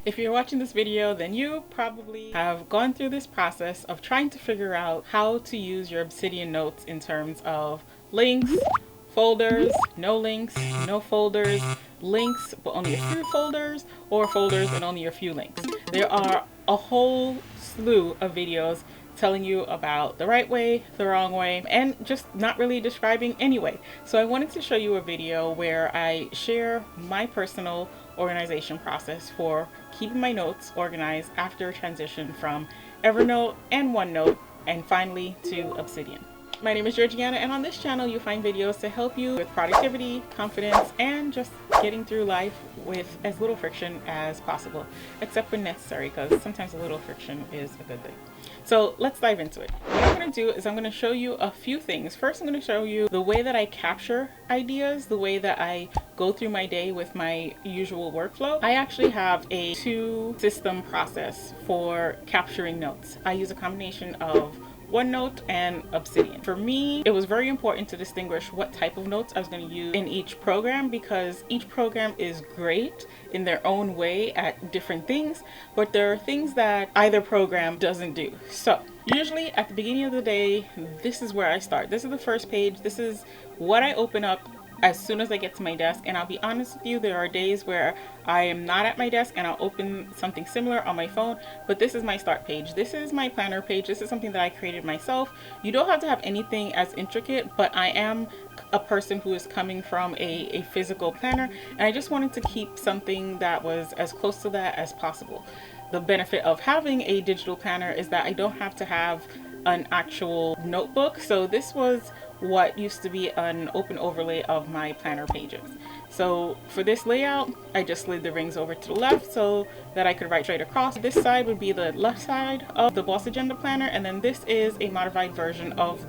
If you're watching this video, then you probably have gone through this process of trying to figure out how to use your Obsidian notes in terms of links, folders, no links, no folders, links but only a few folders, or folders and only a few links. There are a whole slew of videos telling you about the right way, the wrong way, and just not really describing any way. So I wanted to show you a video where I share my personal organization process for keeping my notes organized after transition from Evernote and OneNote and finally to Obsidian. My name is Georgiana, and on this channel you'll find videos to help you with productivity, confidence, and just getting through life with as little friction as possible, except when necessary, because sometimes a little friction is a good thing. So let's dive into it. What I'm going to do is I'm going to show you a few things. First, I'm going to show you the way that I capture ideas, the way that I go through my day with my usual workflow. I actually have a two-system process for capturing notes. I use a combination of OneNote and Obsidian. For me, it was very important to distinguish what type of notes I was going to use in each program, because each program is great in their own way at different things, but there are things that either program doesn't do. So usually at the beginning of the day, this is where I start. This is the first page. This is what I open up as soon as I get to my desk. And I'll be honest with you, there are days where I am not at my desk and I'll open something similar on my phone, but this is my start page. This is my planner page. This is something that I created myself. You don't have to have anything as intricate, but I am a person who is coming from a physical planner, and I just wanted to keep something that was as close to that as possible. The benefit of having a digital planner is that I don't have to have an actual notebook. So this was what used to be an open overlay of my planner pages. So for this layout, I just slid the rings over to the left so that I could write straight across. This side would be the left side of the Boss Agenda planner, and then this is a modified version of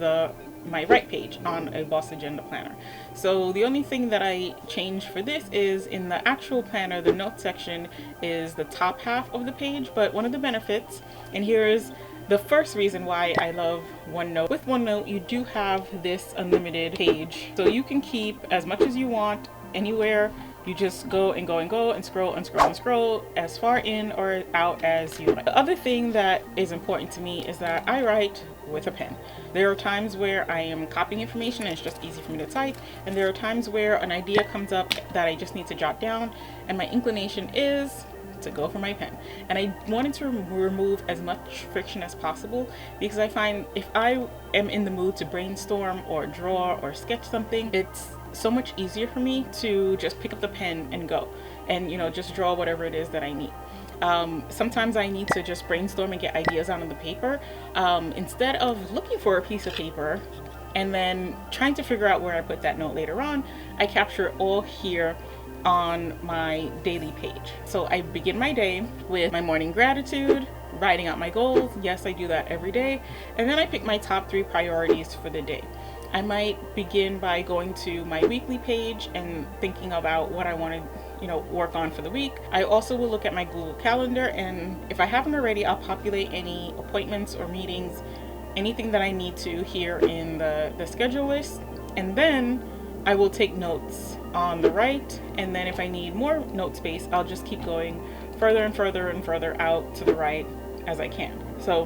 my right page on a Boss Agenda planner. So the only thing that I changed for this is in the actual planner, the note section is the top half of the page, but one of the benefits, and here is the first reason why I love OneNote. With OneNote, you do have this unlimited page, so you can keep as much as you want anywhere. You just go and go and go and scroll and scroll and scroll as far in or out as you like. The other thing that is important to me is that I write with a pen. There are times where I am copying information and it's just easy for me to type, and there are times where an idea comes up that I just need to jot down, and my inclination is to go for my pen. And I wanted to remove as much friction as possible, because I find if I am in the mood to brainstorm or draw or sketch something, it's so much easier for me to just pick up the pen and go and, you know, just draw whatever it is that I need. Sometimes I need to just brainstorm and get ideas out on the paper, instead of looking for a piece of paper and then trying to figure out where I put that note later on. I capture it all here on my daily page. So I begin my day with my morning gratitude, writing out my goals. Yes, I do that every day. And then I pick my top 3 priorities for the day. I might begin by going to my weekly page and thinking about what I want to, work on for the week. I also will look at my Google Calendar, and if I haven't already, I'll populate any appointments or meetings, anything that I need to here in the schedule list. And then I will take notes on the right, and then if I need more note space, I'll just keep going further and further and further out to the right as I can. So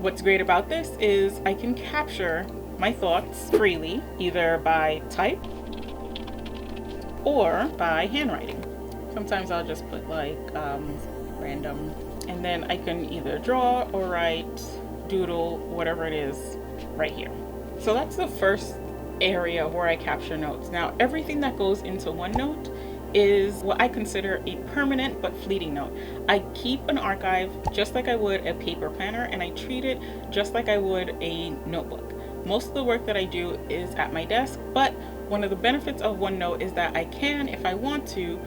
what's great about this is I can capture my thoughts freely, either by type or by handwriting. Sometimes I'll just put like random, and then I can either draw or write, doodle, whatever it is right here. So that's the first area where I capture notes. Now, everything that goes into OneNote is what I consider a permanent but fleeting note. I keep an archive just like I would a paper planner, and I treat it just like I would a notebook. Most of the work that I do is at my desk, but one of the benefits of OneNote is that I can, if I want to,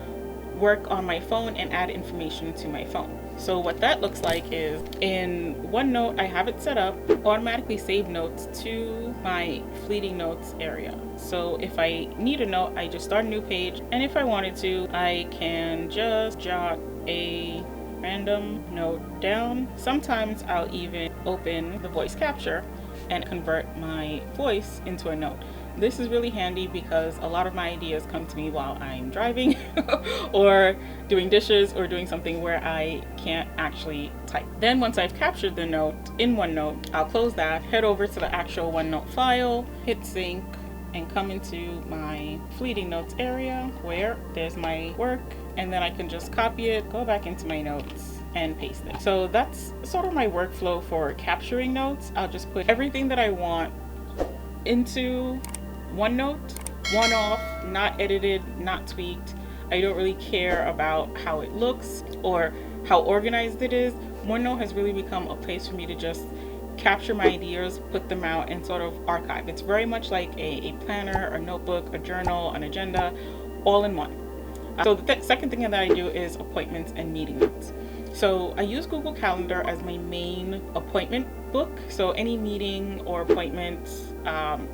work on my phone and add information to my phone. So what that looks like is in OneNote, I have it set up automatically save notes to my fleeting notes area. So if I need a note, I just start a new page, and if I wanted to, I can just jot a random note down. Sometimes I'll even open the voice capture and convert my voice into a note. This is really handy because a lot of my ideas come to me while I'm driving or doing dishes or doing something where I can't actually type. Then once I've captured the note in OneNote, I'll close that, head over to the actual OneNote file, hit sync, and come into my fleeting notes area where there's my work, and then I can just copy it, go back into my notes, and paste it. So that's sort of my workflow for capturing notes. I'll just put everything that I want into OneNote, one off, not edited, not tweaked. I don't really care about how it looks or how organized it is. OneNote has really become a place for me to just capture my ideas, put them out, and sort of archive. It's very much like a planner, a notebook, a journal, an agenda, all in one. So the second thing that I do is appointments and meeting notes. So I use Google Calendar as my main appointment book. So any meeting or appointment,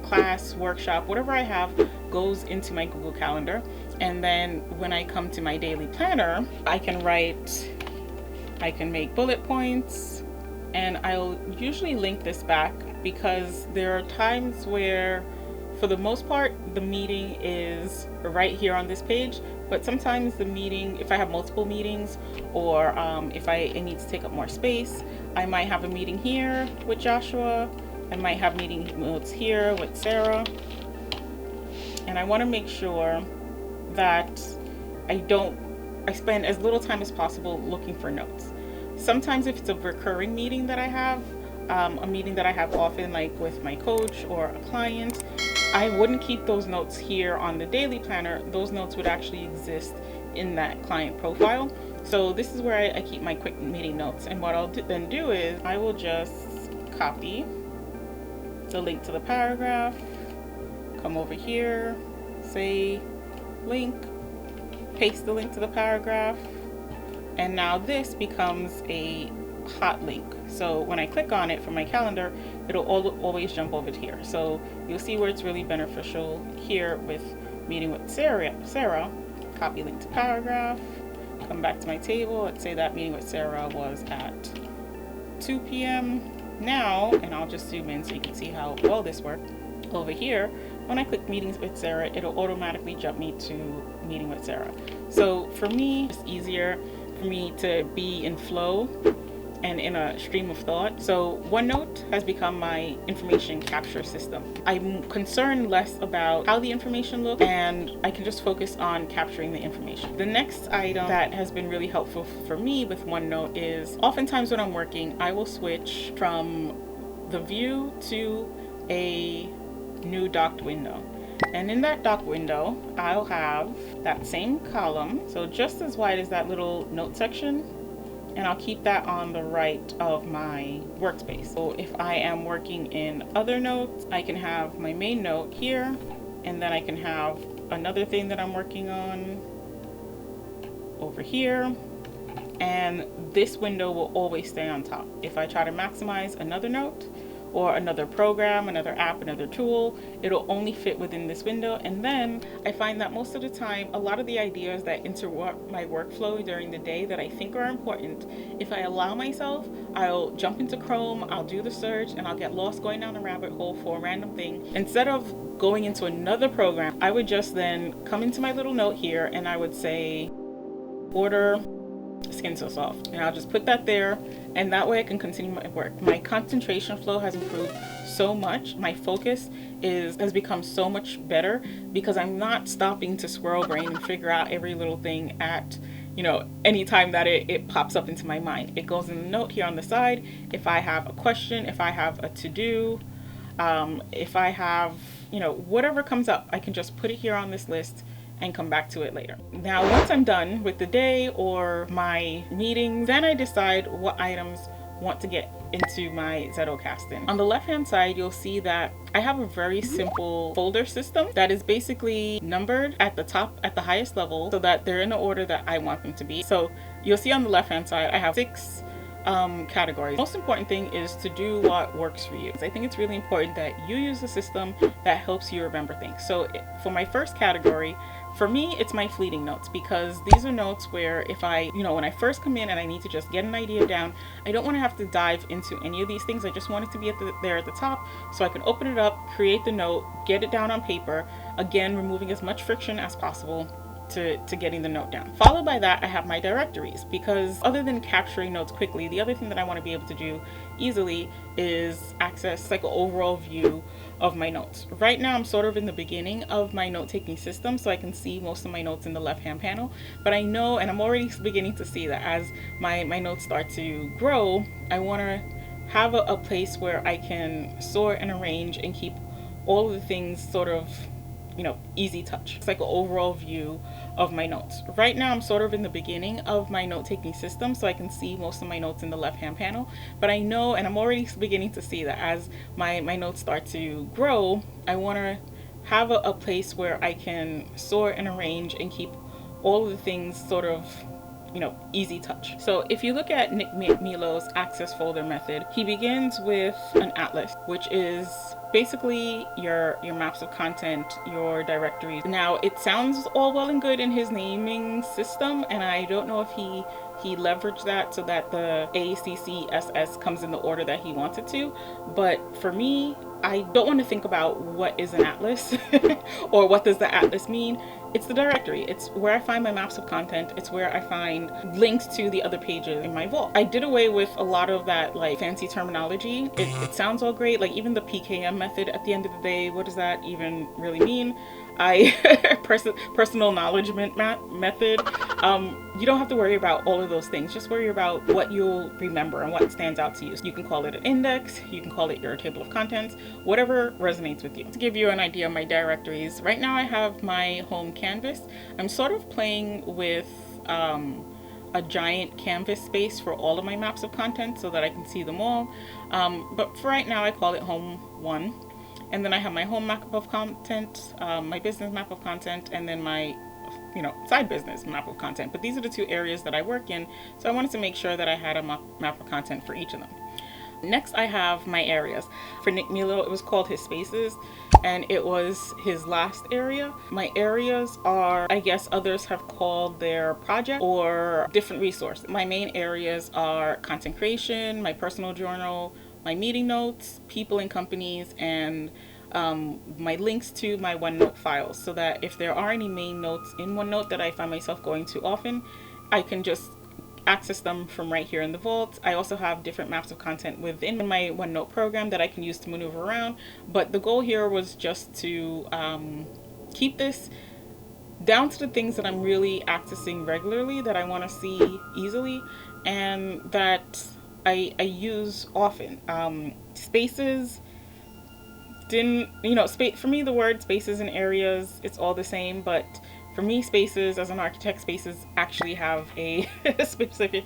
class, workshop, whatever I have goes into my Google Calendar. And then when I come to my daily planner, I can make bullet points, and I'll usually link this back because there are times where, for the most part, the meeting is right here on this page, but sometimes the meeting, if I have multiple meetings or if I need to take up more space, I might have a meeting here with Joshua, I might have meeting notes here with Sarah, and I want to make sure that I spend as little time as possible looking for notes. Sometimes if it's a recurring meeting that I have, a meeting that I have often, like with my coach or a client, I wouldn't keep those notes here on the daily planner. Those notes would actually exist in that client profile. So this is where I keep my quick meeting notes. And what I'll then do is I will just copy the link to the paragraph, come over here, say link, paste the link to the paragraph, and now this becomes a hot link. So when I click on it from my calendar, it'll always jump over to here. So you'll see where it's really beneficial here with meeting with Sarah. Copy link to paragraph, come back to my table. Let's say that meeting with Sarah was at 2 p.m. now, and I'll just zoom in so you can see how well this worked. Over here, when I click meetings with Sarah, it'll automatically jump me to meeting with Sarah. So for me, it's easier for me to be in flow and in a stream of thought. So OneNote has become my information capture system. I'm concerned less about how the information looks, and I can just focus on capturing the information. The next item that has been really helpful for me with OneNote is oftentimes when I'm working, I will switch from the view to a new docked window. And in that dock window, I'll have that same column, so just as wide as that little note section, and I'll keep that on the right of my workspace. So if I am working in other notes, I can have my main note here, and then I can have another thing that I'm working on over here, and this window will always stay on top. If I try to maximize another note, or another program, another app, another tool, it'll only fit within this window. And then I find that most of the time, a lot of the ideas that interrupt my workflow during the day that I think are important, if I allow myself, I'll jump into Chrome, I'll do the search, and I'll get lost going down a rabbit hole for a random thing. Instead of going into another program, I would just then come into my little note here and I would say, order Skin So Soft, and I'll just put that there, and that way I can continue my work. My concentration flow has improved so much. My focus has become so much better because I'm not stopping to scroll brain and figure out every little thing at, you know, any time that it pops up into my mind. It goes in the note here on the side. If I have a question, if I have a to-do, if I have, you know, whatever comes up, I can just put it here on this list and come back to it later. Now, once I'm done with the day or my meetings, then I decide what items want to get into my zettelkasten. On the left-hand side, you'll see that I have a very simple folder system that is basically numbered at the top, at the highest level, so that they're in the order that I want them to be. So you'll see on the left-hand side, I have 6 categories. Most important thing is to do what works for you. I think it's really important that you use a system that helps you remember things. So for my first category, For me, it's my fleeting notes, because these are notes where if I, when I first come in and I need to just get an idea down, I don't want to have to dive into any of these things. I just want it to be there at the top, so I can open it up, create the note, get it down on paper, again, removing as much friction as possible to getting the note down. Followed by that, I have my directories, because other than capturing notes quickly, the other thing that I want to be able to do easily is access like an overall view of my notes. Right now, I'm sort of in the beginning of my note-taking system, so I can see most of my notes in the left-hand panel, but I know, and I'm already beginning to see that as my notes start to grow, I want to have a place where I can sort and arrange and keep all of the things sort of easy touch. It's like an overall view of my notes. Right now, I'm sort of in the beginning of my note-taking system, so I can see most of my notes in the left-hand panel, but I know, and I'm already beginning to see that as my notes start to grow, I want to have a place where I can sort and arrange and keep all of the things sort of easy touch. So if you look at Nick Milo's access folder method, he begins with an atlas, which is basically your maps of content, your directories. Now, it sounds all well and good in his naming system, and I don't know if he leveraged that so that the ACCSS comes in the order that he wants it to, but for me, I don't want to think about what is an atlas or what does the atlas mean. It's the directory. It's where I find my maps of content. It's where I find links to the other pages in my vault. I did away with a lot of that like fancy terminology. It sounds all great, like even the PKM method. At the end of the day, what does that even really mean? Personal acknowledgement method. You don't have to worry about all of those things. Just worry about what you'll remember and what stands out to you. So you can call it an index, you can call it your table of contents, whatever resonates with you. To give you an idea of my directories, right now I have my home canvas. I'm sort of playing with a giant canvas space for all of my maps of content so that I can see them all. But for right now, I call it home 1. And then I have my home map of content, my business map of content, and then my side business map of content. But these are the 2 areas that I work in, so I wanted to make sure that I had a map of content for each of them. Next, I have my areas. For Nick Milo, it was called his spaces, and it was his last area. My areas are, I guess others have called their project or different resource. My main areas are content creation, my personal journal, my meeting notes, people and companies, and my links to my OneNote files, so that if there are any main notes in OneNote that I find myself going to often, I can just access them from right here in the vault. I also have different maps of content within my OneNote program that I can use to maneuver around, but the goal here was just to keep this down to the things that I'm really accessing regularly, that I want to see easily, and that I use often. Spaces didn't, for me, the word spaces and areas, it's all the same, but for me, spaces, as an architect, spaces actually have a specific,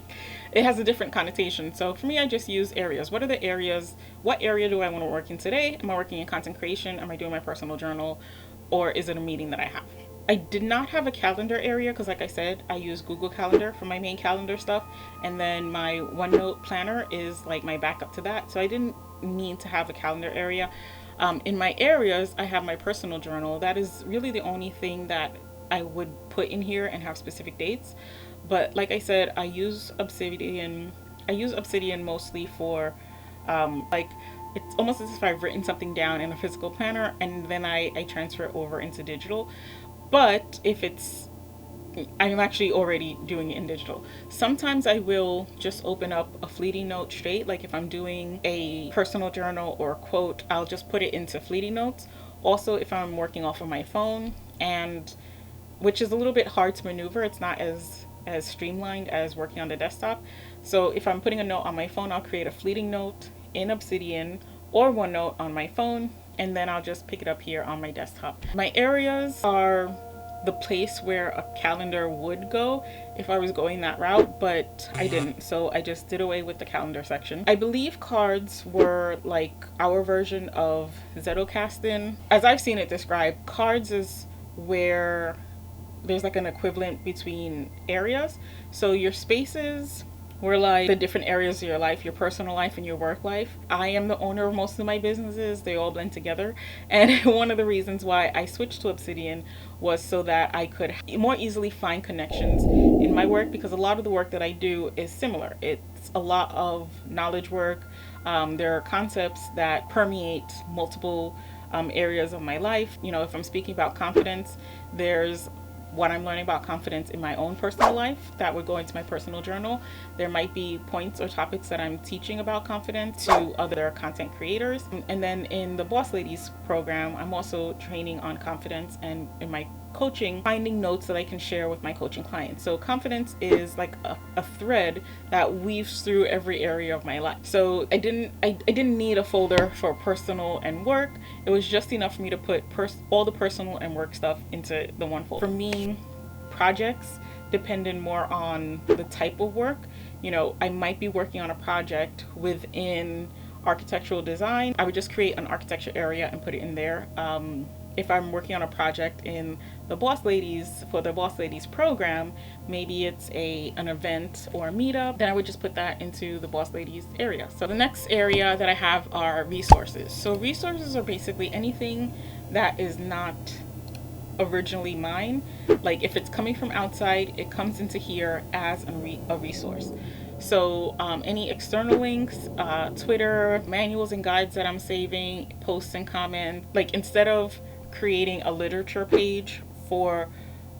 it has a different connotation. So for me, I just use areas. What are the areas? What area do I want to work in today? Am I working in content creation? Am I doing my personal journal? Or is it a meeting that I have? I did not have a calendar area because, like I said, I use Google Calendar for my main calendar stuff. And then my OneNote planner is like my backup to that. So I didn't need to have a calendar area. In my areas, I have my personal journal. That is really the only thing that I would put in here and have specific dates. But like I said, I use Obsidian mostly for like, it's almost as if I've written something down in a physical planner and then I transfer it over into digital. But if I'm actually already doing it in digital. Sometimes I will just open up a fleeting note straight. Like if I'm doing a personal journal or a quote, I'll just put it into fleeting notes. Also, if I'm working off of my phone, and which is a little bit hard to maneuver, it's not as streamlined as working on the desktop. So if I'm putting a note on my phone, I'll create a fleeting note in Obsidian or OneNote on my phone, and then I'll just pick it up here on my desktop. My areas are the place where a calendar would go if I was going that route, but I didn't, so I just did away with the calendar section. I believe cards were like our version of zettelkasten. As I've seen it described, cards is where there's like an equivalent between areas. So your spaces We're like the different areas of your life, your personal life and your work life. I am the owner of most of my businesses. They all blend together. And one of the reasons why I switched to Obsidian was so that I could more easily find connections in my work, because a lot of the work that I do is similar. It's a lot of knowledge work. There are concepts that permeate multiple areas of my life. You know, if I'm speaking about confidence, there's what I'm learning about confidence in my own personal life that would go into my personal journal. There might be points or topics that I'm teaching about confidence to other content creators. And then in the Boss Ladies program, I'm also training on confidence, and in my coaching, finding notes that I can share with my coaching clients. So confidence is like a thread that weaves through every area of my life. So I didn't need a folder for personal and work. It was just enough for me to put all the personal and work stuff into the one folder. For me, projects depended more on the type of work. You know, I might be working on a project within architectural design. I would just create an architecture area and put it in there. If I'm working on a project in the Boss Ladies, for the Boss Ladies program, maybe it's an event or a meetup, then I would just put that into the Boss Ladies area. So the next area that I have are resources. So resources are basically anything that is not originally mine. Like if it's coming from outside, it comes into here as a resource. So any external links, Twitter, manuals and guides that I'm saving, posts and comments, like instead of creating a literature page for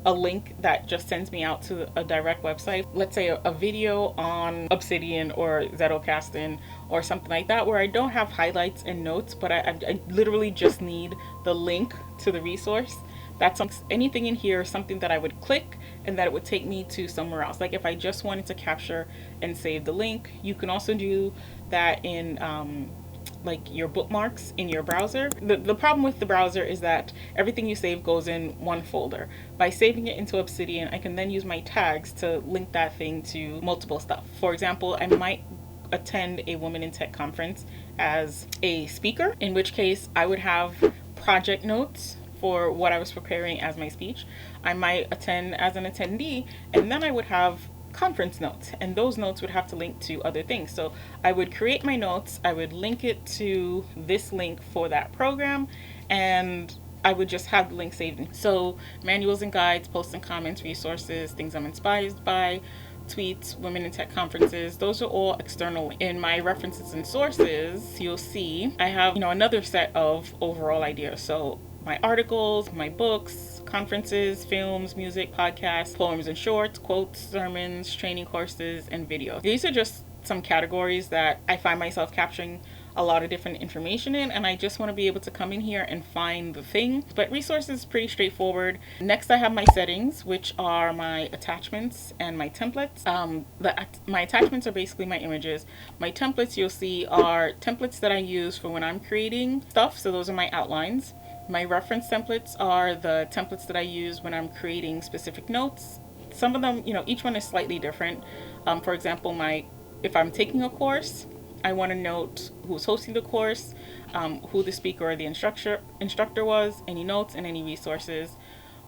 a link that just sends me out to a direct website, let's say a video on Obsidian or zettelkasten or something like that, where I don't have highlights and notes, but I literally just need the link to the resource. That's anything in here, something that I would click and that it would take me to somewhere else. Like if I just wanted to capture and save the link, you can also do that in like your bookmarks in your browser. The problem with the browser is that everything you save goes in one folder. By saving it into Obsidian, I can then use my tags to link that thing to multiple stuff. For example, I might attend a Women in Tech conference as a speaker, in which case I would have project notes for what I was preparing as my speech. I might attend as an attendee, and then I would have conference notes, and those notes would have to link to other things. So I would create my notes, I would link it to this link for that program, and I would just have the link saved. So manuals and guides, posts and comments, resources, things I'm inspired by, tweets, Women in Tech conferences, those are all external. In my references and sources, you'll see I have, another set of overall ideas. So my articles, my books, conferences, films, music, podcasts, poems and shorts, quotes, sermons, training courses, and videos. These are just some categories that I find myself capturing a lot of different information in, and I just want to be able to come in here and find the thing. But resources is pretty straightforward. Next, I have my settings, which are my attachments and my templates. My attachments are basically my images. My templates, you'll see, are templates that I use for when I'm creating stuff. So those are my outlines. My reference templates are the templates that I use when I'm creating specific notes. Some of them, each one is slightly different. For example, if I'm taking a course, I want to note who's hosting the course, who the speaker or the instructor was, any notes and any resources.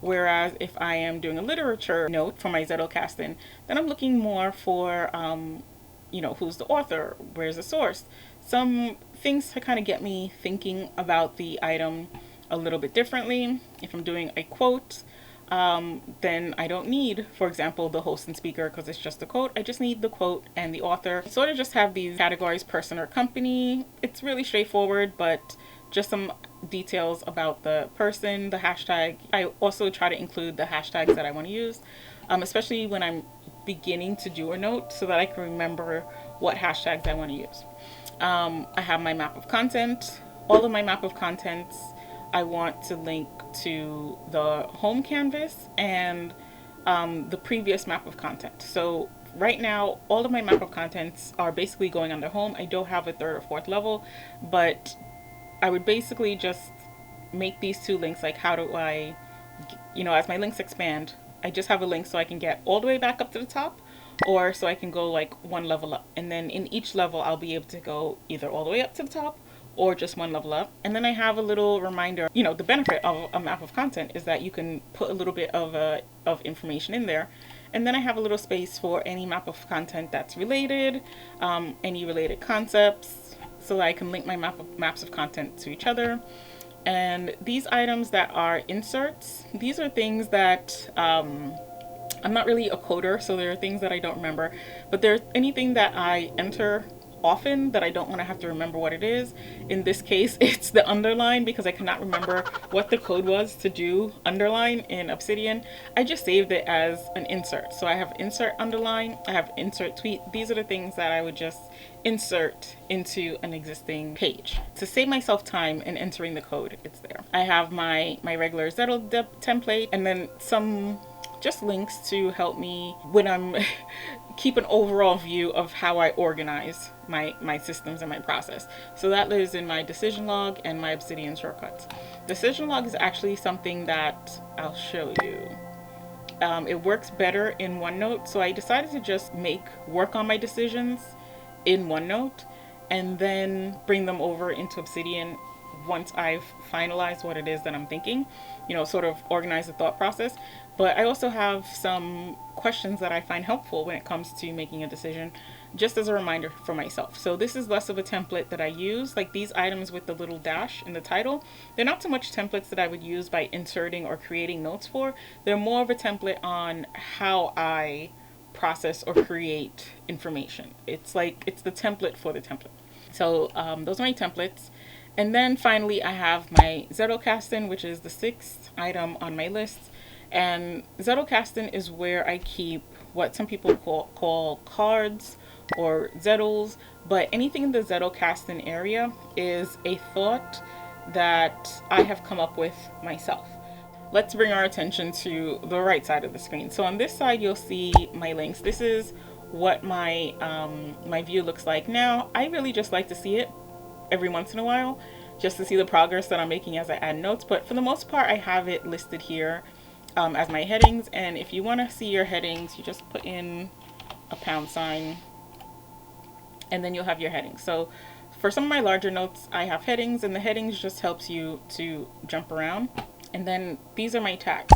Whereas if I am doing a literature note for my zettelkasten, then I'm looking more for, who's the author, where's the source. Some things to kind of get me thinking about the item a little bit differently. If I'm doing a quote, then I don't need, for example, the host and speaker, because it's just a quote. I just need the quote and the author. I sort of just have these categories: person or company. It's really straightforward, but just some details about the person, the hashtag. I also try to include the hashtags that I want to use, especially when I'm beginning to do a note, so that I can remember what hashtags I want to use. I have my map of content. All of my map of contents I want to link to the home canvas and the previous map of content. So right now, all of my map of contents are basically going under home. I don't have a third or fourth level, but I would basically just make these two links. Like, how do I, as my links expand, I just have a link so I can get all the way back up to the top, or so I can go like one level up. And then in each level, I'll be able to go either all the way up to the top or just one level up. And then I have a little reminder. You know, the benefit of a map of content is that you can put a little bit of information in there. And then I have a little space for any map of content that's related, any related concepts, so I can link my maps of content to each other. And these items that are inserts, these are things that I'm not really a coder, so there are things that I don't remember, but there's anything that I enter often that I don't want to have to remember what it is. In this case, it's the underline, because I cannot remember what the code was to do underline in Obsidian. I just saved it as an insert. So I have insert underline, I have insert tweet. These are the things that I would just insert into an existing page. To save myself time in entering the code, it's there. I have my regular Zettel template, and then some just links to help me when I'm keep an overall view of how I organize my systems and my process. So that lives in my decision log and my Obsidian shortcuts. Decision log is actually something that I'll show you. It works better in OneNote, so I decided to just work on my decisions in OneNote and then bring them over into Obsidian once I've finalized what it is that I'm thinking, you know, sort of organize the thought process. But I also have some questions that I find helpful when it comes to making a decision, just as a reminder for myself. So this is less of a template that I use, like these items with the little dash in the title. They're not so much templates that I would use by inserting or creating notes for. They're more of a template on how I process or create information. It's the template for the template. So those are my templates. And then finally, I have my zettelkasten, which is the 6th item on my list. And zettelkasten is where I keep what some people call cards or zettels, but anything in the zettelkasten area is a thought that I have come up with myself. Let's bring our attention to the right side of the screen. So on this side, you'll see my links. This is what my my view looks like now. I really just like to see it every once in a while, just to see the progress that I'm making as I add notes. But for the most part, I have it listed here as my headings. And if you want to see your headings, you just put in a £, and then you'll have your headings. So for some of my larger notes, I have headings, and the headings just helps you to jump around. And then these are my tags.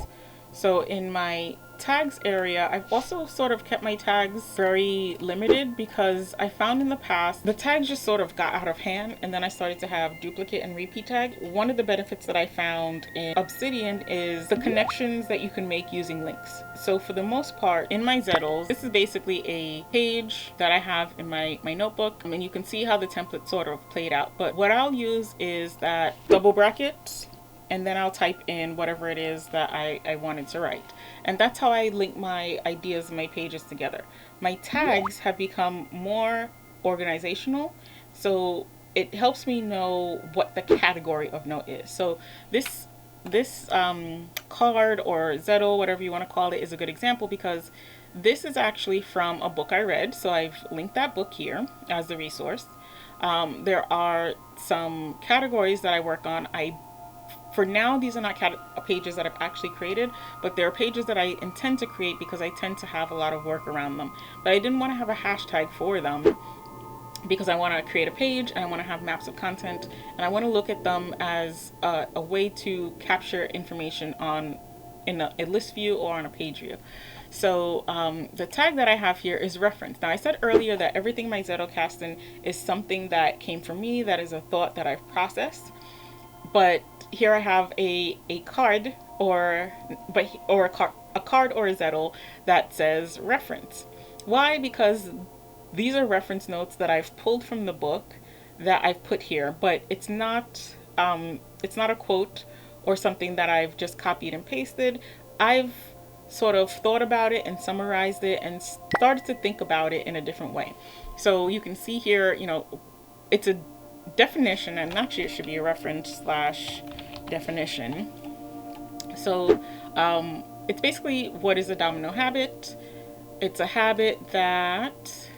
So in my tags area, I've also sort of kept my tags very limited, because I found in the past the tags just sort of got out of hand, and then I started to have duplicate and repeat tags. One of the benefits that I found in Obsidian is the connections that you can make using links. So for the most part, in my Zettels, this is basically a page that I have in my notebook. I mean, you can see how the template sort of played out, but what I'll use is that double brackets, and then I'll type in whatever it is that I wanted to write. And that's how I link my ideas and my pages together. My tags have become more organizational, so it helps me know what the category of note is. So this card or Zettel, whatever you want to call it, is a good example, because this is actually from a book I read. So I've linked that book here as the resource. There are some categories that I work on. For now, these are not pages that I've actually created, but there are pages that I intend to create because I tend to have a lot of work around them. But I didn't want to have a hashtag for them, because I want to create a page and I want to have maps of content, and I want to look at them as a way to capture information in a list view or on a page view. So the tag that I have here is reference. Now, I said earlier that everything in my zettelkasten is something that came from me, that is a thought that I've processed. But here I have a card or a card or a Zettel that says reference. Why? Because these are reference notes that I've pulled from the book that I've put here, but it's not a quote or something that I've just copied and pasted. I've sort of thought about it and summarized it and started to think about it in a different way. So you can see here, you know, it's a definition, and actually it should be a reference / definition. So it's basically, what is a domino habit? It's a habit that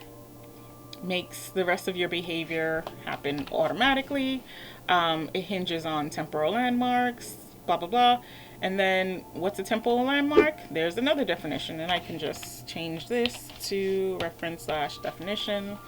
makes the rest of your behavior happen automatically. It hinges on temporal landmarks, blah blah blah. And then what's a temporal landmark? There's another definition, and I can just change this to reference / definition.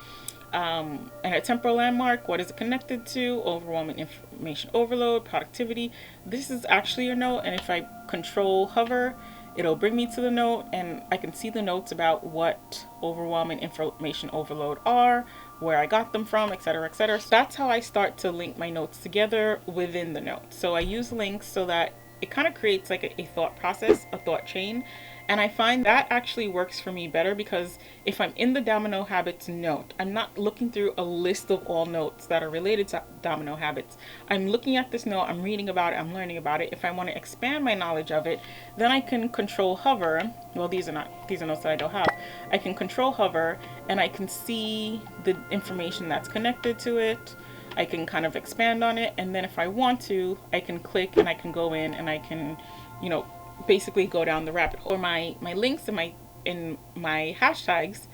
and a temporal landmark. What is it connected to? Overwhelming information overload, productivity. This is actually your note, and if I control hover, it'll bring me to the note, and I can see the notes about what overwhelming information overload are, where I got them from, etc., etc. So that's how I start to link my notes together within the note. So I use links so that it kind of creates like a thought process, a thought chain. And I find that actually works for me better, because if I'm in the domino habits note, I'm not looking through a list of all notes that are related to domino habits. I'm looking at this note, I'm reading about it, I'm learning about it. If I want to expand my knowledge of it, then I can control hover. Well, these are notes that I don't have. I can control hover and I can see the information that's connected to it. I can kind of expand on it, and then if I want to, I can click and I can go in and I can, basically go down the rabbit hole. Or my links and my hashtags,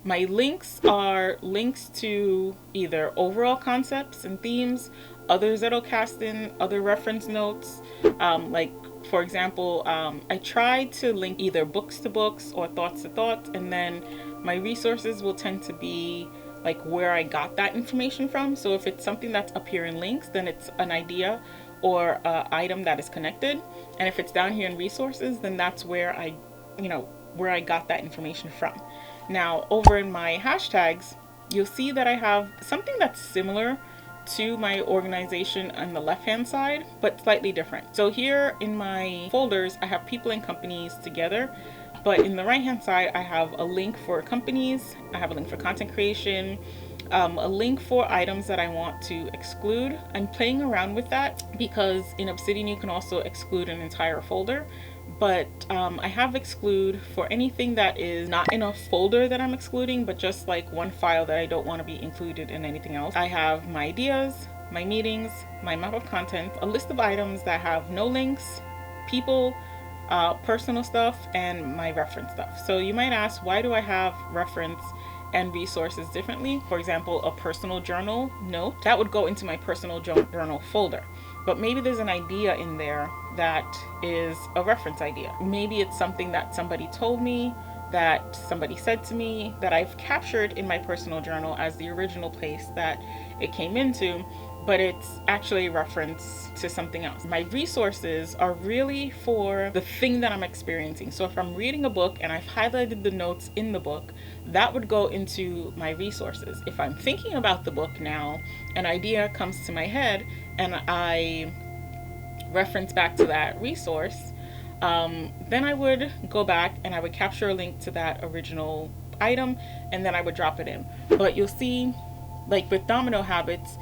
my links are links to either overall concepts and themes, other zettelkasten, other reference notes. Like for example, I try to link either books to books or thoughts to thoughts, and then my resources will tend to be like where I got that information from. So if it's something that's up here in links, then it's an idea or an item that is connected. And if it's down here in resources, then that's where I got that information from. Now over in my hashtags, you'll see that I have something that's similar to my organization on the left hand side, but slightly different. So here in my folders, I have people and companies together. But in the right hand side, I have a link for companies, I have a link for content creation, a link for items that I want to exclude. I'm playing around with that because in Obsidian you can also exclude an entire folder, but I have exclude for anything that is not in a folder that I'm excluding, but just like one file that I don't want to be included in anything else. I have my ideas, my meetings, my map of content, a list of items that have no links, people, personal stuff, and my reference stuff. So you might ask, why do I have reference and resources differently? For example, a personal journal note, that would go into my personal journal folder. But maybe there's an idea in there that is a reference idea. Maybe it's something that somebody told me, that somebody said to me, that I've captured in my personal journal as the original place that it came into, but it's actually a reference to something else. My resources are really for the thing that I'm experiencing. So if I'm reading a book and I've highlighted the notes in the book, that would go into my resources. If I'm thinking about the book now, an idea comes to my head and I reference back to that resource, then I would go back and I would capture a link to that original item, and then I would drop it in. But you'll see, like with domino habits,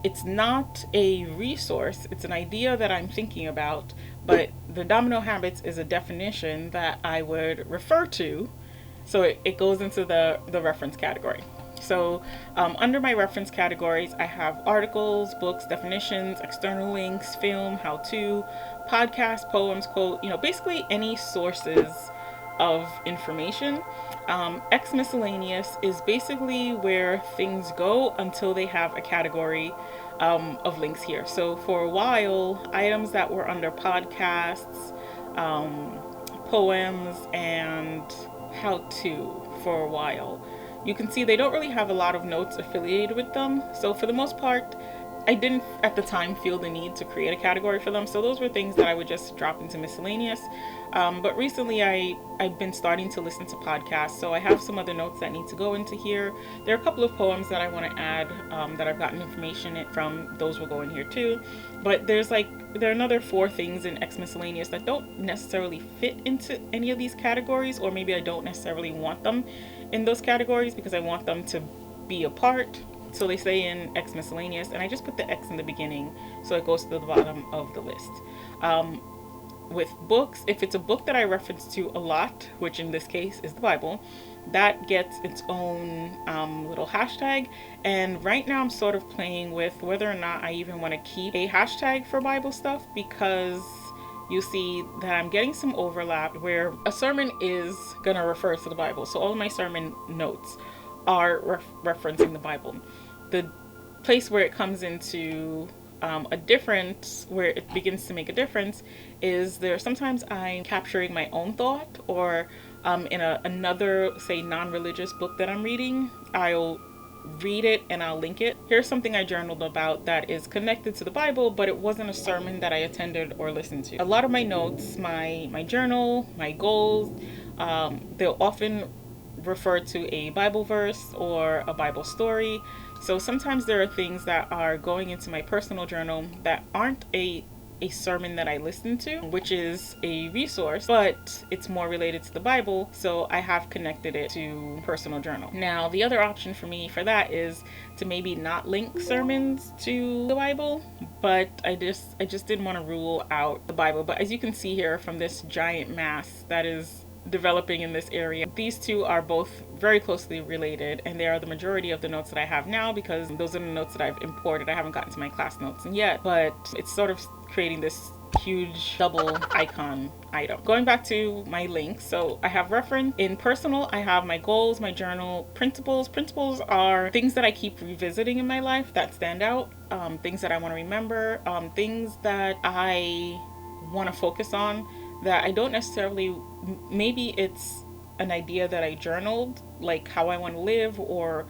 it's not a resource, it's an idea that I'm thinking about, but the domino habits is a definition that I would refer to, so it goes into the reference category. So under my reference categories, I have articles, books, definitions, external links, film, how-to, podcasts, poems, quote, basically any sources of information. X miscellaneous is basically where things go until they have a category of links here. So for a while, items that were under podcasts, poems, and how-to for a while, you can see they don't really have a lot of notes affiliated with them. So for the most part, I didn't at the time feel the need to create a category for them. So those were things that I would just drop into miscellaneous. But recently I've been starting to listen to podcasts. So I have some other notes that need to go into here. There are a couple of poems that I want to add that I've gotten information from. Those will go in here too. But there are another 4 things in X miscellaneous that don't necessarily fit into any of these categories, or maybe I don't necessarily want them in those categories because I want them to be apart. So they stay in X miscellaneous, and I just put the X in the beginning so it goes to the bottom of the list. With books, if it's a book that I reference to a lot, which in this case is the Bible, that gets its own little hashtag. And right now I'm sort of playing with whether or not I even want to keep a hashtag for Bible stuff, because you see that I'm getting some overlap where a sermon is going to refer to the Bible. So all of my sermon notes are referencing the Bible. The place where it comes into a difference, where it begins to make a difference, is there sometimes I'm capturing my own thought, or in another, say, non-religious book that I'm reading, I'll read it and I'll link it. Here's something I journaled about that is connected to the Bible, but it wasn't a sermon that I attended or listened to. A lot of my notes, my journal, my goals, they'll often refer to a Bible verse or a Bible story. So sometimes there are things that are going into my personal journal that aren't a sermon that I listen to, which is a resource, but it's more related to the Bible, so I have connected it to personal journal. Now, the other option for me for that is to maybe not link sermons to the Bible, but I just didn't want to rule out the Bible. But as you can see here from this giant mass that is developing in this area, these two are both very closely related, and they are the majority of the notes that I have now, because those are the notes that I've imported. I haven't gotten to my class notes yet, but it's sort of creating this huge double icon item. Going back to my links, so I have reference. In personal, I have my goals, my journal, principles. Principles are things that I keep revisiting in my life that stand out, things that I want to remember, things that I want to focus on that I don't necessarily, maybe it's an idea that I journaled, like how I want to live or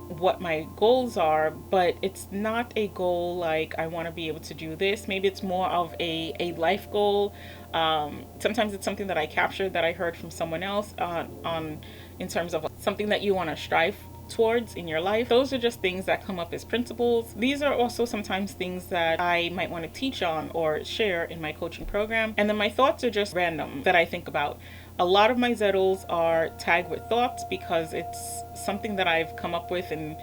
what my goals are, but it's not a goal like I want to be able to do this. Maybe it's more of a life goal. Sometimes it's something that I captured that I heard from someone else on in terms of something that you want to strive towards in your life. Those are just things that come up as principles. These are also sometimes things that I might want to teach on or share in my coaching program. And then my thoughts are just random that I think about. A lot of my zettles are tagged with thoughts because it's something that I've come up with, and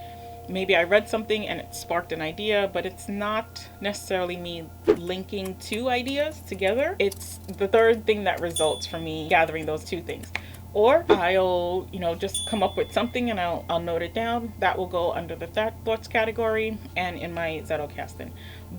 maybe I read something and it sparked an idea, but it's not necessarily me linking two ideas together. It's the third thing that results from me gathering those two things. Or I'll, just come up with something and I'll note it down. That will go under the thoughts category and in my zettelkasten.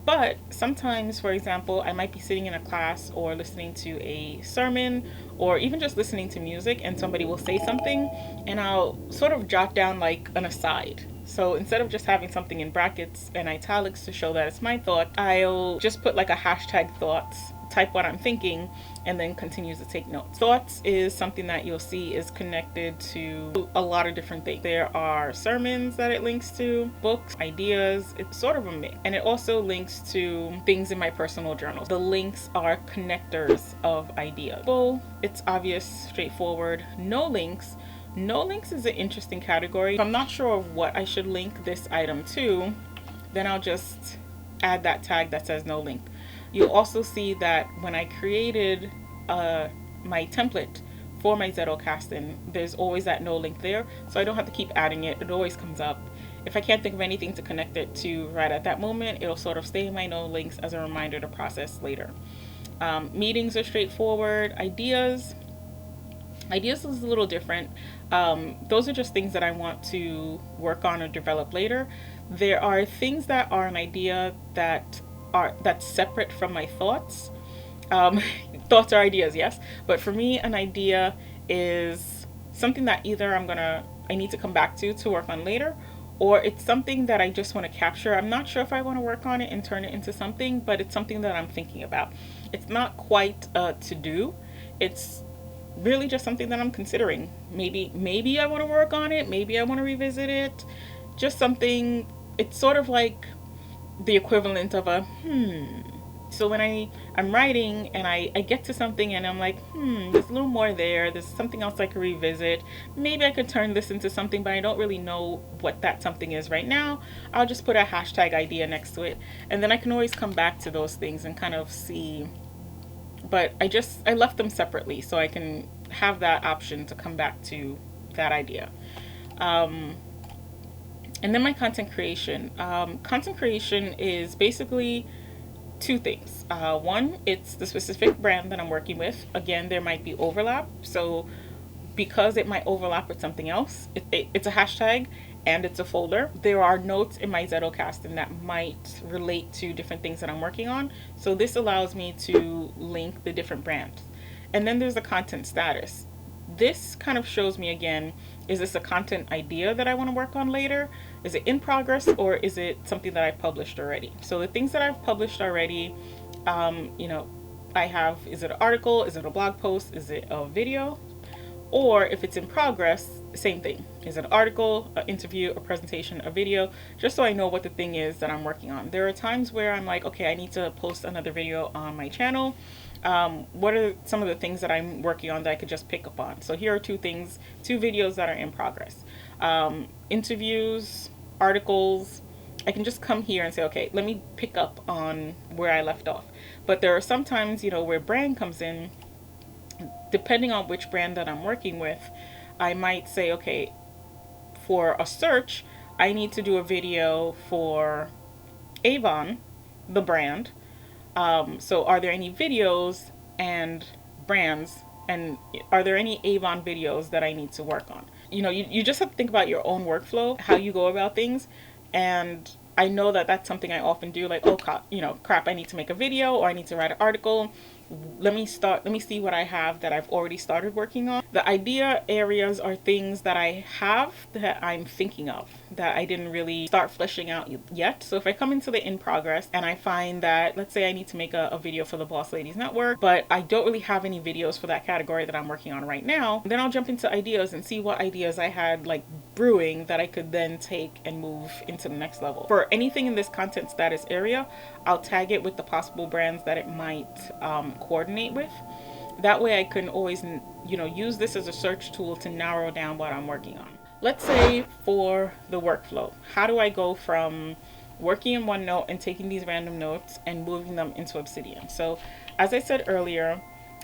But sometimes, for example, I might be sitting in a class or listening to a sermon or even just listening to music, and somebody will say something and I'll sort of jot down like an aside. So instead of just having something in brackets and italics to show that it's my thought, I'll just put like a hashtag thoughts, type what I'm thinking, and then continue to take notes. Thoughts is something that you'll see is connected to a lot of different things. There are sermons that it links to, books, ideas. It's sort of a mix. And it also links to things in my personal journal. The links are connectors of ideas. Well, it's obvious, straightforward. No links. No links is an interesting category. If I'm not sure of what I should link this item to, then I'll just add that tag that says no link. You'll also see that when I created my template for my zettelkasten, there's always that no link there, so I don't have to keep adding it. It always comes up. If I can't think of anything to connect it to right at that moment, it'll sort of stay in my no links as a reminder to process later. Meetings are straightforward. Ideas is a little different. Those are just things that I want to work on or develop later. There are things that are an idea that's separate from my thoughts. Thoughts are ideas, yes, but for me an idea is something that either I need to come back to work on later, or it's something that I just want to capture. I'm not sure if I want to work on it and turn it into something, but it's something that I'm thinking about. It's not quite a to-do. It's really just something that I'm considering. Maybe I want to work on it, maybe I want to revisit it. Just something. It's sort of like the equivalent of a So when I'm writing and I get to something and I'm like, there's a little more there's something else I could revisit. Maybe I could turn this into something, but I don't really know what that something is right now. I'll just put a hashtag idea next to it, and then I can always come back to those things and kind of see. But I left them separately so I can have that option to come back to that idea. And then my content creation. Content creation is basically two things. One, it's the specific brand that I'm working with. Again, there might be overlap. So because it might overlap with something else, it's a hashtag and it's a folder. There are notes in my zettelkasten that might relate to different things that I'm working on. So this allows me to link the different brands. And then there's the content status. This kind of shows me again, is this a content idea that I want to work on later? Is it in progress, or is it something that I've published already? So the things that I've published already, I have, is it an article? Is it a blog post? Is it a video? Or if it's in progress, same thing. Is it an article, an interview, a presentation, a video? Just so I know what the thing is that I'm working on. There are times where I'm like, okay, I need to post another video on my channel. What are some of the things that I'm working on that I could just pick up on? So here are two videos that are in progress. Interviews, articles. I can just come here and say, okay, let me pick up on where I left off. But there are sometimes, where brand comes in. Depending on which brand that I'm working with, I might say, okay, for a search, I need to do a video for Avon, the brand. So are there any videos and brands, and are there any Avon videos that I need to work on? You just have to think about your own workflow, how you go about things. And I know that that's something I often do, like, oh, crap, I need to make a video, or I need to write an article. Let me see what I have that I've already started working on. The idea areas are things that I have that I'm thinking of that I didn't really start fleshing out yet. So if I come into the in progress and I find that, let's say I need to make a video for the Boss Ladies Network, but I don't really have any videos for that category that I'm working on right now, then I'll jump into ideas and see what ideas I had like brewing that I could then take and move into the next level. For anything in this content status area, I'll tag it with the possible brands that it might coordinate with. That way I can always use this as a search tool to narrow down what I'm working on. Let's say for the workflow, how do I go from working in OneNote and taking these random notes and moving them into Obsidian? So as I said earlier,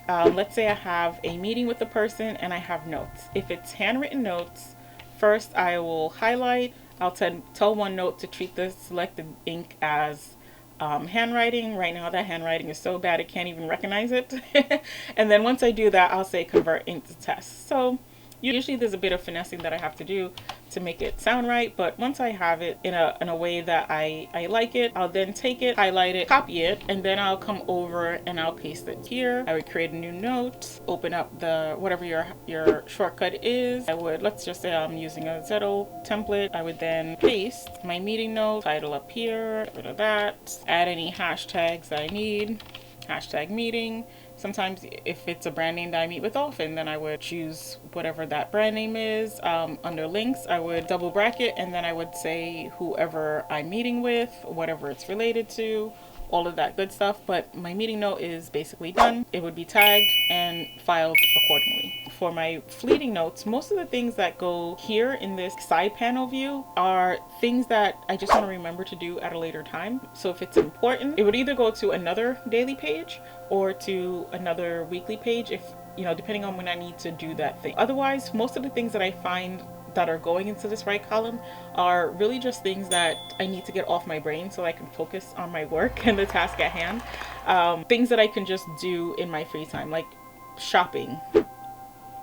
let's say I have a meeting with the person and I have notes. If it's handwritten notes, first I will highlight. I'll tell OneNote to treat the selected ink as handwriting. Right now that handwriting is so bad it can't even recognize it. And then once I do that, I'll say convert ink to test. So usually there's a bit of finessing that I have to do to make it sound right, but once I have it in a way that I like it, I'll then take it, highlight it, copy it, and then I'll come over and I'll paste it here. I would create a new note, open up the whatever your shortcut is. Let's just say I'm using a Zettel template. I would then paste my meeting note, title up here, get rid of that, add any hashtags I need, hashtag meeting. Sometimes if it's a brand name that I meet with often, then I would choose whatever that brand name is. Under links, I would double bracket, and then I would say whoever I'm meeting with, whatever it's related to, all of that good stuff. But my meeting note is basically done. It would be tagged and filed accordingly. For my fleeting notes, most of the things that go here in this side panel view are things that I just want to remember to do at a later time. So if it's important, it would either go to another daily page or to another weekly page, if depending on when I need to do that thing. Otherwise, most of the things that I find that are going into this right column are really just things that I need to get off my brain so I can focus on my work and the task at hand. Things that I can just do in my free time, like shopping,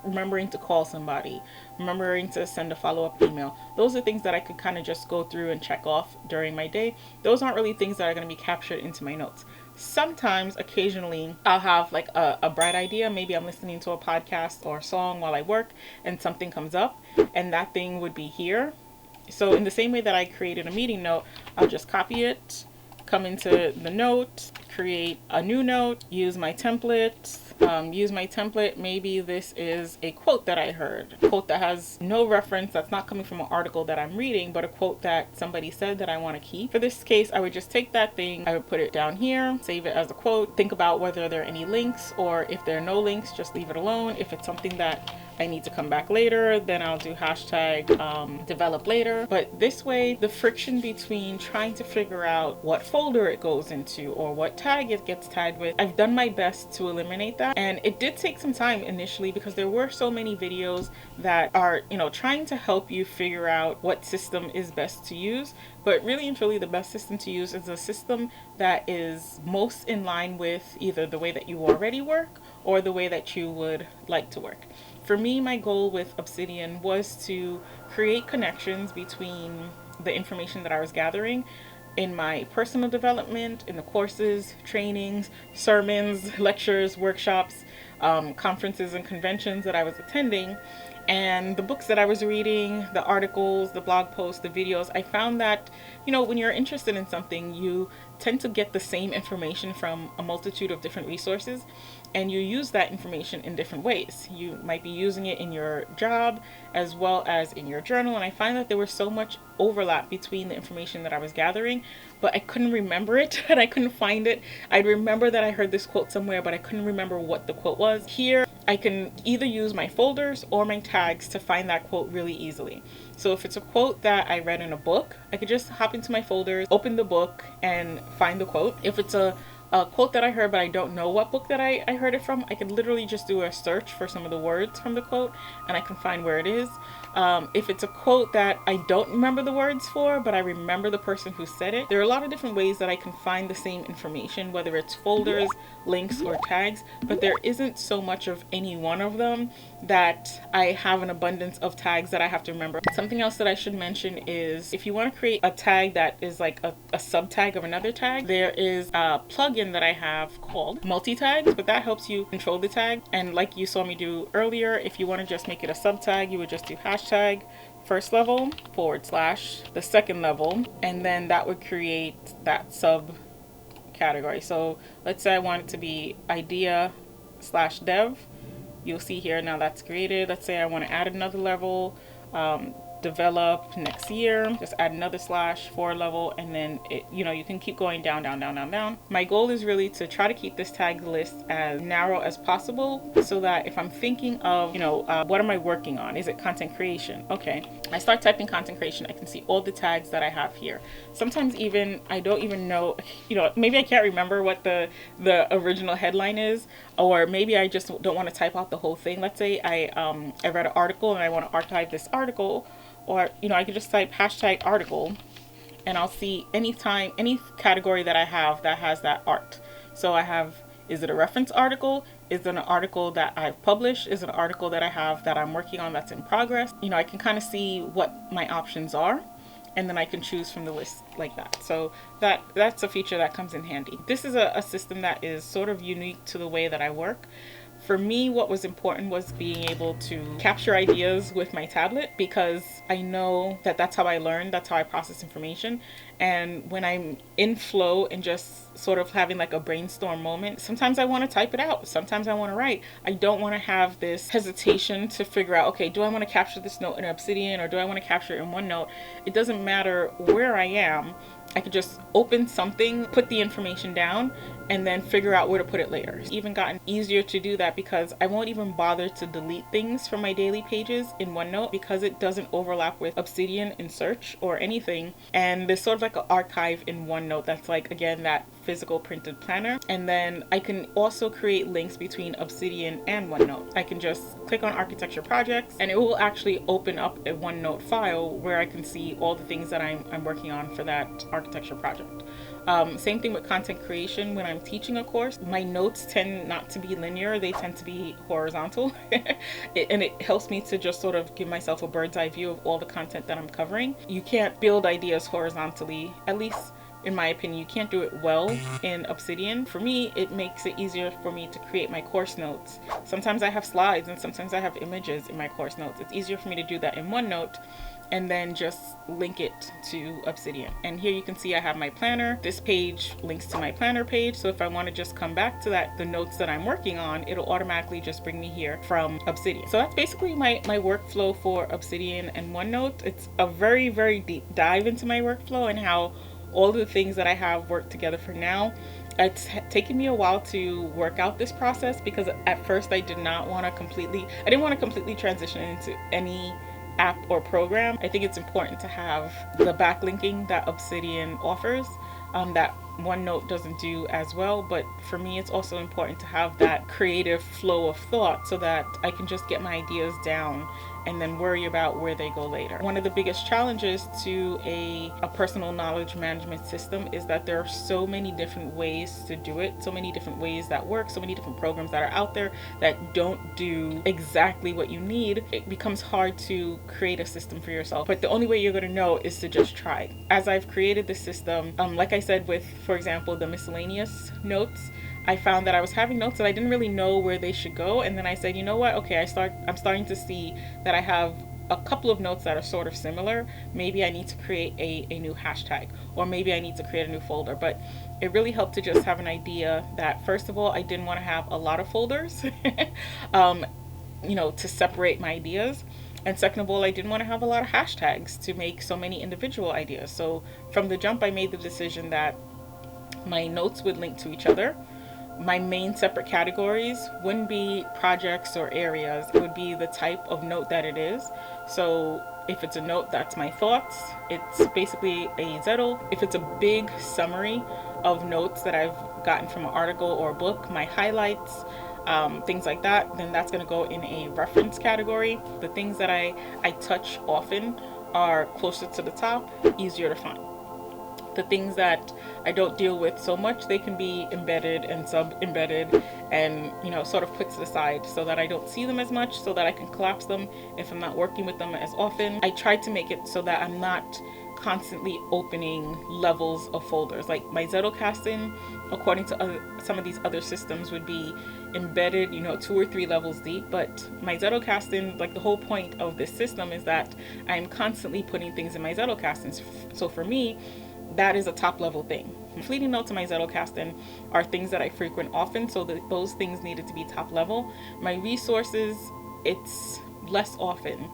remembering to call somebody, remembering to send a follow-up email. Those are things that I could kind of just go through and check off during my day. Those aren't really things that are going to be captured into my notes. Sometimes, occasionally, I'll have like a bright idea. Maybe I'm listening to a podcast or a song while I work and something comes up, and that thing would be here. So in the same way that I created a meeting note, I'll just copy it, come into the note, create a new note, use my template. Maybe this is a quote that I heard, a quote that has no reference, that's not coming from an article that I'm reading, but a quote that somebody said that I want to keep. For this case, I would just take that thing, I would put it down here, save it as a quote, think about whether there are any links, or if there are no links, just leave it alone. If it's something that I need to come back later, then I'll do hashtag develop later. But this way, the friction between trying to figure out what folder it goes into or what tag it gets tagged with, I've done my best to eliminate that. And it did take some time initially because there were so many videos that are, trying to help you figure out what system is best to use. But really and truly, the best system to use is a system that is most in line with either the way that you already work or the way that you would like to work. For me, my goal with Obsidian was to create connections between the information that I was gathering in my personal development, in the courses, trainings, sermons, lectures, workshops, conferences and conventions that I was attending, And the books that I was reading, the articles, the blog posts, the videos, I found that, when you're interested in something, you tend to get the same information from a multitude of different resources, and you use that information in different ways. You might be using it in your job as well as in your journal, and I find that there was so much overlap between the information that I was gathering, but I couldn't remember it and I couldn't find it. I'd remember that I heard this quote somewhere, but I couldn't remember what the quote was. Here, I can either use my folders or my tags to find that quote really easily. So if it's a quote that I read in a book, I could just hop into my folders, open the book, and find the quote. If it's a quote that I heard but I don't know what book that I heard it from, I could literally just do a search for some of the words from the quote and I can find where it is. If it's a quote that I don't remember the words for, but I remember the person who said it, there are a lot of different ways that I can find the same information, whether it's folders, links, or tags, but there isn't so much of any one of them that I have an abundance of tags that I have to remember. Something else that I should mention is if you want to create a tag that is like a sub tag of another tag, there is a plugin that I have called multi-tags, but that helps you control the tag. And like you saw me do earlier, if you want to just make it a sub tag, you would just do hashtag first level / the second level, and then that would create that sub category. So let's say I want it to be idea/dev. You'll see here now that's created. Let's say I want to add another level, develop next year, just add another / for level, and then you can keep going down. My goal is really to try to keep this tag list as narrow as possible, so that if I'm thinking of what am I working on, is it content creation? Okay, I start typing content creation, I can see all the tags that I have here. Sometimes even I don't even know, maybe I can't remember what the original headline is, or maybe I just don't want to type out the whole thing. Let's say I read an article and I want to archive this article, or I could just type hashtag article and I'll see any category that I have that has that art. So I have, is it a reference article? Is it an article that I've published? Is it an article that I have that I'm working on that's in progress? I can kind of see what my options are, and then I can choose from the list like that. So that's a feature that comes in handy. This is a system that is sort of unique to the way that I work. For me, what was important was being able to capture ideas with my tablet, because I know that that's how I learn, that's how I process information. And when I'm in flow and just sort of having like a brainstorm moment, sometimes I want to type it out, sometimes I want to write. I don't want to have this hesitation to figure out, okay, do I want to capture this note in Obsidian or do I want to capture it in OneNote? It doesn't matter where I am. I could just open something, put the information down, and then figure out where to put it later. It's even gotten easier to do that because I won't even bother to delete things from my daily pages in OneNote, because it doesn't overlap with Obsidian in search or anything. And there's sort of like an archive in OneNote that's like, again, that physical printed planner. And then I can also create links between Obsidian and OneNote. I can just click on architecture projects and it will actually open up a OneNote file where I can see all the things that I'm working on for that architecture project. Same thing with content creation. When I'm teaching a course, my notes tend not to be linear, they tend to be horizontal. And it helps me to just sort of give myself a bird's eye view of all the content that I'm covering. You can't build ideas horizontally, at least in my opinion. You can't do it well in Obsidian. For me, it makes it easier for me to create my course notes. Sometimes I have slides and sometimes I have images in my course notes. It's easier for me to do that in OneNote and then just link it to Obsidian. And here you can see I have my planner. This page links to my planner page. So if I want to just come back to the notes that I'm working on, it'll automatically just bring me here from Obsidian. So that's basically my workflow for Obsidian and OneNote. It's a very, very deep dive into my workflow and how all of the things that I have work together for now. It's taken me a while to work out this process, because at first I didn't want to completely transition into any app or program. I think it's important to have the backlinking that Obsidian offers, that OneNote doesn't do as well. But for me, it's also important to have that creative flow of thought so that I can just get my ideas down and then worry about where they go later. One of the biggest challenges to a personal knowledge management system is that there are so many different ways to do it, so many different ways that work, so many different programs that are out there that don't do exactly what you need. It becomes hard to create a system for yourself, but the only way you're going to know is to just try. As I've created this system, like I said with, for example, the miscellaneous notes, I found that I was having notes that I didn't really know where they should go. And then I said, you know what? Okay, I'm starting to see that I have a couple of notes that are sort of similar. Maybe I need to create a new hashtag, or maybe I need to create a new folder. But it really helped to just have an idea that, first of all, I didn't want to have a lot of folders, to separate my ideas. And second of all, I didn't want to have a lot of hashtags to make so many individual ideas. So from the jump, I made the decision that my notes would link to each other. My main separate categories wouldn't be projects or areas. It would be the type of note that it is. So if it's a note that's my thoughts, it's basically a zettel. If it's a big summary of notes that I've gotten from an article or a book, my highlights, things like that, then that's going to go in a reference category. The things that I touch often are closer to the top, easier to find. The things that I don't deal with so much, they can be embedded and sub-embedded and, sort of put to the side so that I don't see them as much, so that I can collapse them if I'm not working with them as often. I tried to make it so that I'm not constantly opening levels of folders. Like my zettelkasten, according to some of these other systems, would be embedded 2 or 3 levels deep, but my zettelkasten, like the whole point of this system is that I'm constantly putting things in my zettelkasten. So for me, that is a top level thing. Fleeting notes in my zettelkasten are things that I frequent often, so those things needed to be top level. My resources, it's less often,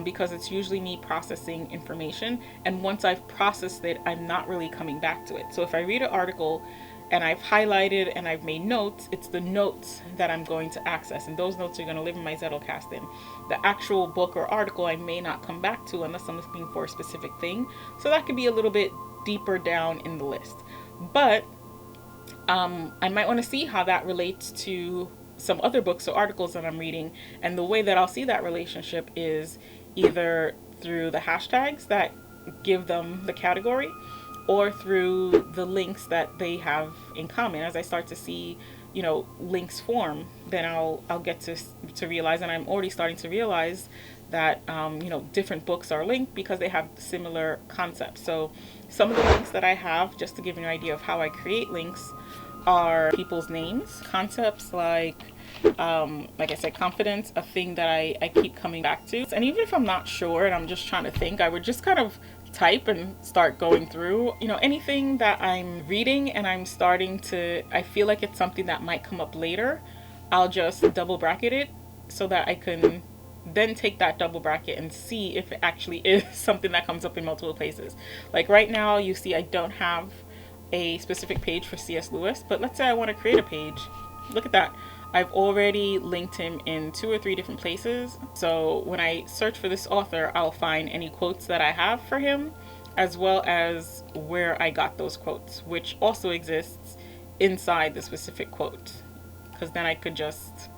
because it's usually me processing information, and once I've processed it, I'm not really coming back to it. So if I read an article and I've highlighted and I've made notes, it's the notes that I'm going to access, and those notes are going to live in my zettelkasten. The actual book or article I may not come back to unless I'm looking for a specific thing, so that could be a little bit deeper down in the list. But I might want to see how that relates to some other books or articles that I'm reading, and the way that I'll see that relationship is either through the hashtags that give them the category, or through the links that they have in common. As I start to see links form, then I'll get to realize, and I'm already starting to realize that different books are linked because they have similar concepts. So some of the links that I have, just to give you an idea of how I create links, are people's names, concepts like I said, confidence, a thing that I keep coming back to. And even if I'm not sure and I'm just trying to think, I would just kind of type and start going through, anything that I'm reading and I'm starting to, I feel like it's something that might come up later, I'll just double bracket it so that I can then take that double bracket and see if it actually is something that comes up in multiple places. Like right now, you see I don't have a specific page for C.S. Lewis, but let's say I want to create a page. Look at that. I've already linked him in 2 or 3 different places. So when I search for this author, I'll find any quotes that I have for him, as well as where I got those quotes, which also exists inside the specific quote, because then I could just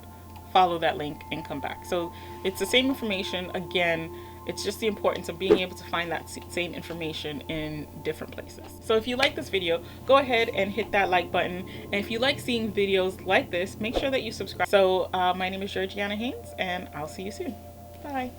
follow that link and come back. So it's the same information. Again, it's just the importance of being able to find that same information in different places. So if you like this video, go ahead and hit that like button. And if you like seeing videos like this, make sure that you subscribe. So my name is Georgiana Haynes, and I'll see you soon. Bye.